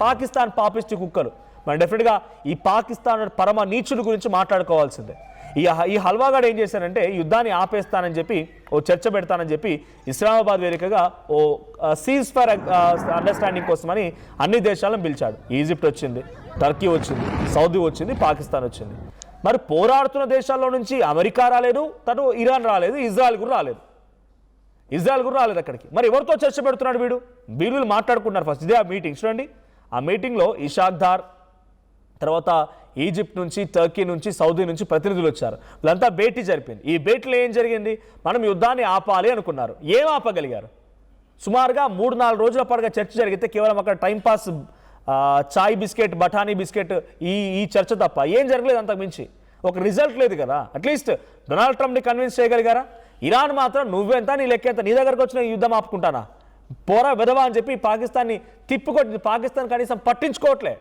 పాకిస్తాన్ పాపిస్టి కుక్కలు. మనం డెఫినెట్గా ఈ పాకిస్తాన్ పరమ నీచుల గురించి మాట్లాడుకోవాల్సిందే. ఈ హల్వాగాడు ఏం చేశారంటే యుద్ధాన్ని ఆపేస్తానని చెప్పి ఓ చర్చ పెడతానని చెప్పి ఇస్లామాబాద్ వేదికగా ఓ సీజ్ ఫైర్ అండర్స్టాండింగ్ కోసమని అన్ని దేశాలను పిలిచాడు. ఈజిప్ట్ వచ్చింది, టర్కీ వచ్చింది, సౌదీ వచ్చింది, పాకిస్తాన్ వచ్చింది. మరి పోరాడుతున్న దేశాల్లో నుంచి అమెరికా రాలేదు, తను ఇరాన్ రాలేదు, ఇజ్రాయెల్ కూడా రాలేదు అక్కడికి. మరి ఎవరితో చర్చ పెడుతున్నాడు వీళ్ళు మాట్లాడుకుంటున్నారు. ఫస్ట్ ఇదే ఆ మీటింగ్ చూడండి. ఆ మీటింగ్లో ఇషాక్ దార్, తర్వాత ఈజిప్ట్ నుంచి, టర్కీ నుంచి, సౌదీ నుంచి ప్రతినిధులు వచ్చారు. వీళ్ళంతా భేటీ జరిపింది. ఈ భేటీలో ఏం జరిగింది? మనం యుద్ధాన్ని ఆపాలి అనుకున్నారు. ఏం ఆపగలిగారు? సుమారుగా 3-4 రోజుల పాటుగా చర్చ జరిగితే కేవలం అక్కడ టైంపాస్ చాయ్ బిస్కెట్, బఠానీ బిస్కెట్ ఈ చర్చ తప్ప ఏం జరగలేదు. అంతకు మించి ఒక రిజల్ట్ లేదు కదా. అట్లీస్ట్ డొనాల్డ్ ట్రంప్ని కన్విన్స్ చేయగలిగారా? ఇరాన్ మాత్రం నువ్వెంత, నీ లెక్కెంత, నీ దగ్గరకు వచ్చిన యుద్ధం ఆపుకుంటానా, పోరా విధవా అని చెప్పి పాకిస్తాన్ని తిప్పుకొట్టి పాకిస్తాన్ కనీసం పట్టించుకోవట్లే.